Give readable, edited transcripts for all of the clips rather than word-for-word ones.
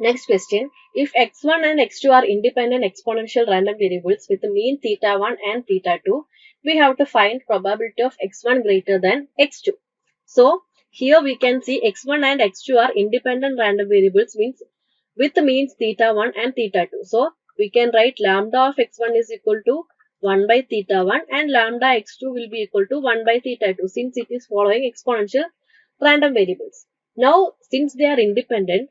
Next question. If x1 and x2 are independent exponential random variables with mean theta 1 and theta 2, we have to find probability of x1 greater than x2. So, here we can see x1 and x2 are independent random variables means with means theta 1 and theta 2. So, we can write lambda of x1 is equal to 1 by theta 1 and lambda x2 will be equal to 1 by theta 2 since it is following exponential random variables. Now, since they are independent,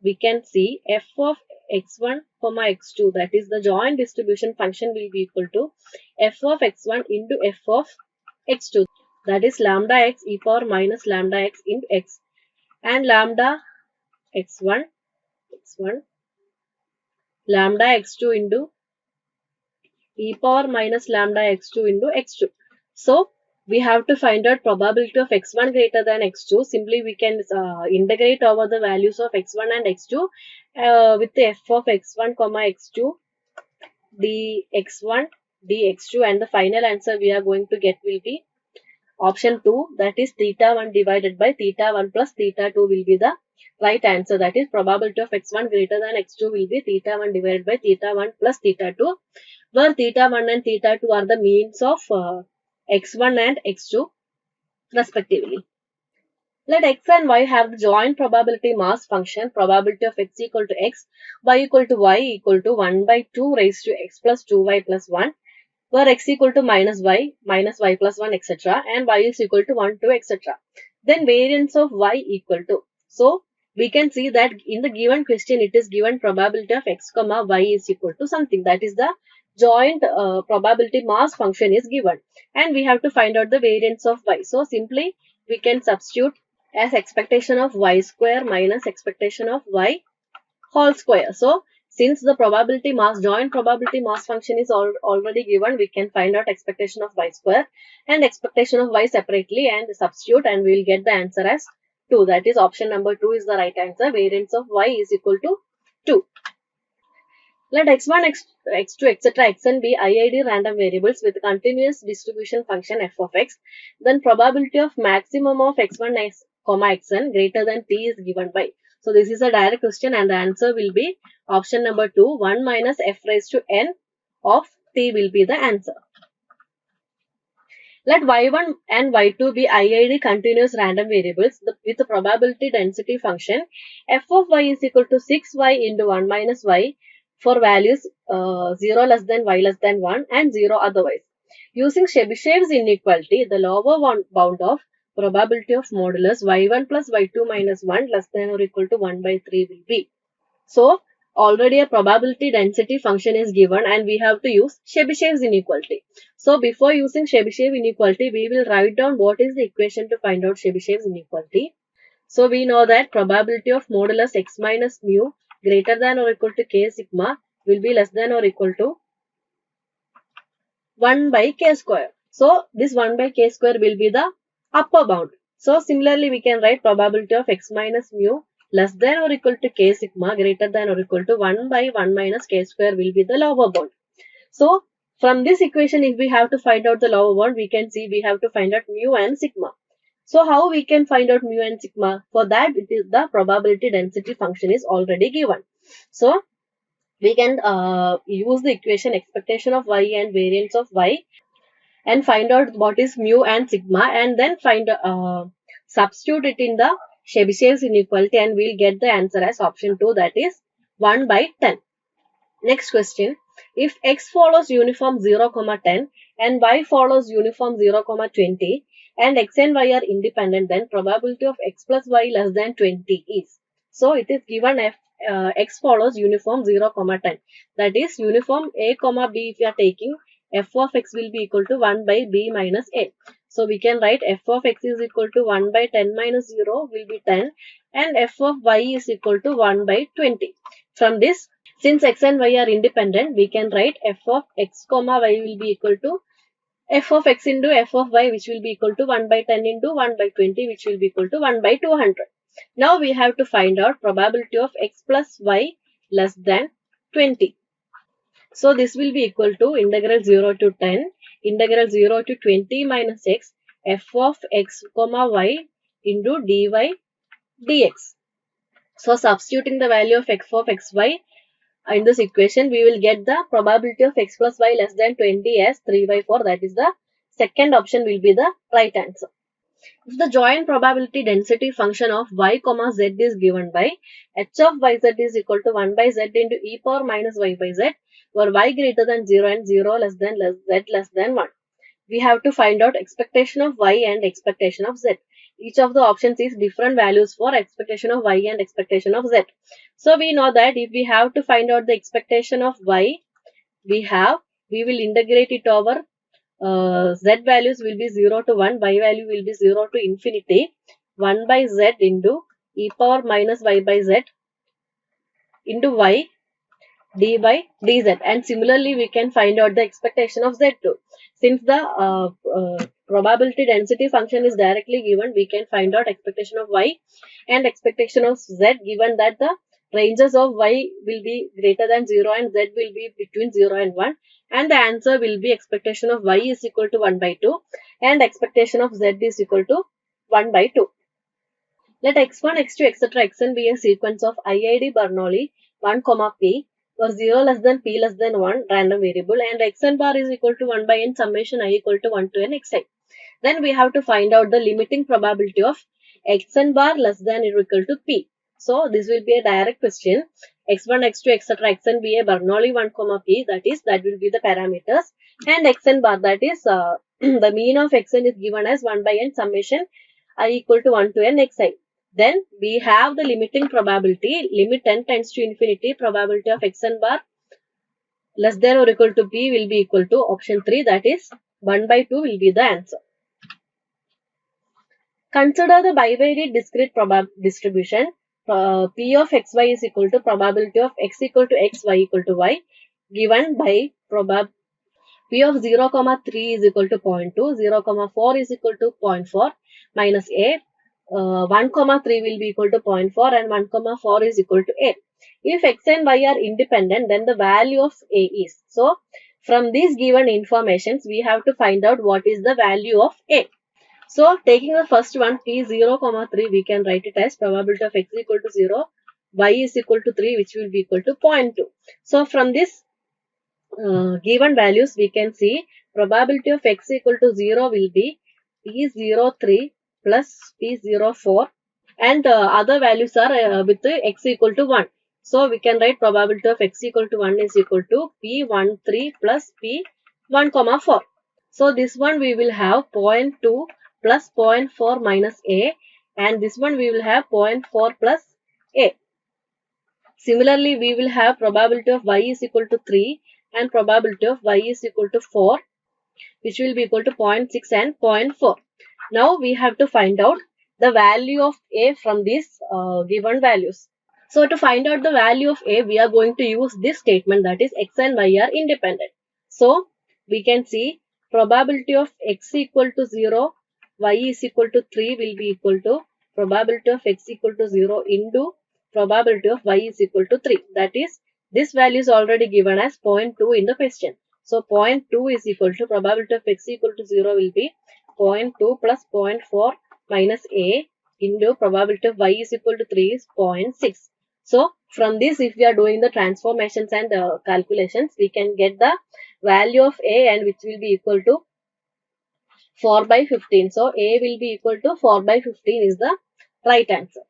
we can see f of x1 comma x2, that is the joint distribution function, will be equal to f of x1 into f of x2, that is lambda x e power minus lambda x into x, and lambda x1 lambda x2 into e power minus lambda x2 into x2. So, we have to find out probability of x1 greater than x2. Simply we can integrate over the values of x1 and x2 with the f of x1 comma x2 dx1 dx2, and the final answer we are going to get will be option 2, that is theta 1 divided by theta 1 plus theta 2 will be the right answer. That is probability of x1 greater than x2 will be theta 1 divided by theta 1 plus theta 2, where theta 1 and theta 2 are the means of x1 and x2 respectively. Let x and y have the joint probability mass function. Probability of x equal to x, y equal to y equal to 1 by 2 raised to x plus 2y plus 1, where x equal to minus y plus 1, etc. and y is equal to 1, 2, etc. Then variance of y equal to. So, we can see that in the given question it is given probability of x comma y is equal to something, that is the joint probability mass function is given, and we have to find out the variance of y. So, simply we can substitute as expectation of y square minus expectation of y whole square. So, since the probability mass, joint probability mass function is already given, we can find out expectation of y square and expectation of y separately and substitute, and we will get the answer as 2. That is option number 2 is the right answer. Variance of y is equal to 2. Let x1, x2, etc. xn be IID random variables with continuous distribution function f of x. Then probability of maximum of x1, xn greater than t is given by. So, this is a direct question and the answer will be option number 2, 1 minus f raised to n of t will be the answer. Let y1 and y2 be IID continuous random variables with the probability density function. F of y is equal to 6y into 1 minus y for values 0 less than y less than 1 and 0 otherwise. Using Chebyshev's inequality, the lower bound of probability of modulus y1 plus y2 minus 1 less than or equal to 1 by 3 will be. So, already a probability density function is given and we have to use Chebyshev's inequality. So, before using Chebyshev inequality, we will write down what is the equation to find out Chebyshev's inequality. So, we know that probability of modulus x minus mu greater than or equal to k sigma will be less than or equal to 1 by k square. So, this 1 by k square will be the upper bound. So, similarly, we can write probability of x minus mu less than or equal to k sigma greater than or equal to 1 by 1 minus k square will be the lower bound. So, from this equation, if we have to find out the lower bound, we can see we have to find out mu and sigma. So, how we can find out mu and sigma? For that, it is the probability density function is already given. So, we can use the equation expectation of y and variance of y and find out what is mu and sigma, and then find substitute it in the Chebyshev's inequality and we'll get the answer as option 2, that is 1 by 10. Next question. If x follows uniform 0, 10 and y follows uniform 0, 20 and x and y are independent, then probability of x plus y less than 20 is. So, it is given if x follows uniform 0, 10. That is uniform a, b if you are taking, f of x will be equal to 1 by b minus a. So, we can write f of x is equal to 1 by 10 minus 0 will be 10 and f of y is equal to 1 by 20. From this, since x and y are independent, we can write f of x comma y will be equal to f of x into f of y, which will be equal to 1 by 10 into 1 by 20, which will be equal to 1 by 200. Now, we have to find out probability of x plus y less than 20. So, this will be equal to integral 0 to 10, integral 0 to 20 minus x, f of x comma y into dy dx. So substituting the value of x of xy in this equation, we will get the probability of x plus y less than 20 as 3 by 4. That is the second option will be the right answer. If the joint probability density function of y comma z is given by h of yz is equal to 1 by z into e power minus y by z, where y greater than 0 and 0 less than z less than 1. We have to find out expectation of y and expectation of z. Each of the options is different values for expectation of y and expectation of z. So we know that if we have to find out the expectation of y, we will integrate it over z values will be 0 to 1, y value will be 0 to infinity, 1 by z into e power minus y by z into y d by dz, and similarly we can find out the expectation of z too. Since the probability density function is directly given, we can find out expectation of y and expectation of z, given that the ranges of y will be greater than 0 and z will be between 0 and 1, and the answer will be expectation of y is equal to 1 by 2 and expectation of z is equal to 1 by 2. Let x1, x2, etc. xn be a sequence of IID Bernoulli 1, p, or 0 less than p less than 1 random variable, and xn bar is equal to 1 by n summation I equal to 1 to n xi. Then we have to find out the limiting probability of xn bar less than or equal to p. So this will be a direct question. x1, x2, etc. xn be a Bernoulli 1, p, that will be the parameters, and xn bar, that is the mean of xn is given as 1 by n summation I equal to 1 to n xi. Then we have the limiting probability, limit n tends to infinity, probability of xn bar less than or equal to p will be equal to option 3, that is 1 by 2 will be the answer. Consider the bivariate discrete distribution. P of xy is equal to probability of x equal to x, y equal to y, given by P of 0, 3 is equal to 0.2, 0, 4 is equal to 0.4 minus a. 1, 3 will be equal to 0.4 and 1, 4 is equal to a. If x and y are independent, then the value of a is. So, from these given informations, we have to find out what is the value of a. So, taking the first one, p 0, 3, we can write it as probability of x equal to 0, y is equal to 3, which will be equal to 0.2. So, from this given values, we can see probability of x equal to 0 will be p03 plus p04, and other values are with x equal to 1. So we can write probability of x equal to 1 is equal to p13 plus p1, 4. So this one we will have 0.2 plus 0.4 minus a, and this one we will have 0.4 plus a. Similarly, we will have probability of y is equal to 3 and probability of y is equal to 4, which will be equal to 0.6 and 0.4. Now we have to find out the value of a from these given values. So to find out the value of a, we are going to use this statement, that is x and y are independent. So we can see probability of x equal to 0, y is equal to 3 will be equal to probability of x equal to 0 into probability of y is equal to 3. That is, this value is already given as 0.2 in the question. So 0.2 is equal to probability of x equal to 0 will be 0.2 plus 0.4 minus a into probability of y is equal to 3 is 0.6. So from this, if we are doing the transformations and calculations, we can get the value of a, and which will be equal to 4 by 15. So a will be equal to 4 by 15 is the right answer.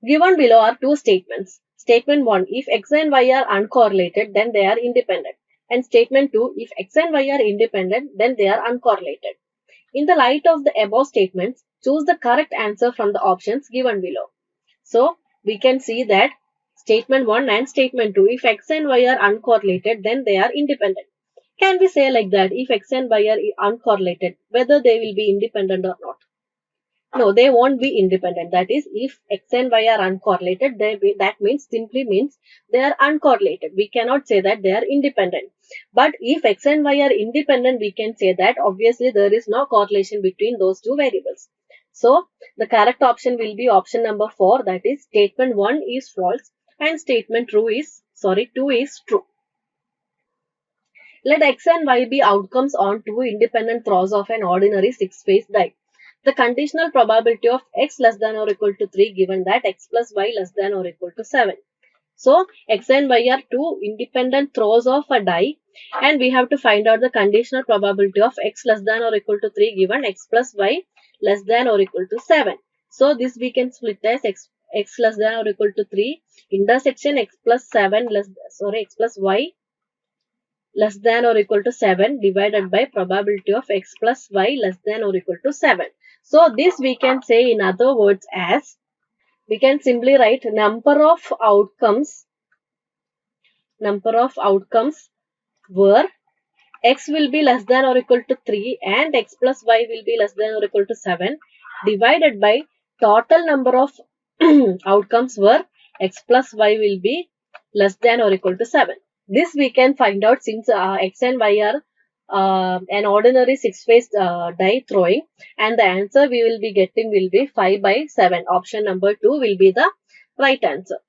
Given below are two statements. Statement 1, if x and y are uncorrelated, then they are independent. And statement 2, if x and y are independent, then they are uncorrelated. In the light of the above statements, choose the correct answer from the options given below. So, we can see that statement 1 and statement 2, if x and y are uncorrelated, then they are independent. Can we say like that, if x and y are uncorrelated, whether they will be independent or not? No, they won't be independent. That is, if x and y are uncorrelated, that simply means they are uncorrelated. We cannot say that they are independent. But if x and y are independent, we can say that obviously there is no correlation between those two variables. So, the correct option will be option number 4. That is, statement 1 is false and statement 2 is true. Let x and y be outcomes on two independent throws of an ordinary 6-phase die. the conditional probability of x less than or equal to 3 given that x plus y less than or equal to 7. So, x and y are two independent throws of a die and we have to find out the conditional probability of x less than or equal to 3 given x plus y less than or equal to 7. So, this we can split as x less than or equal to 3 intersection x plus y less than or equal to 7 divided by probability of x plus y less than or equal to 7. So, this we can say in other words as, we can simply write number of outcomes where x will be less than or equal to 3 and x plus y will be less than or equal to 7 divided by total number of outcomes where x plus y will be less than or equal to 7. This we can find out since x and y are an ordinary 6-phase die throwing, and the answer we will be getting will be 5 by 7. Option number 2 will be the right answer.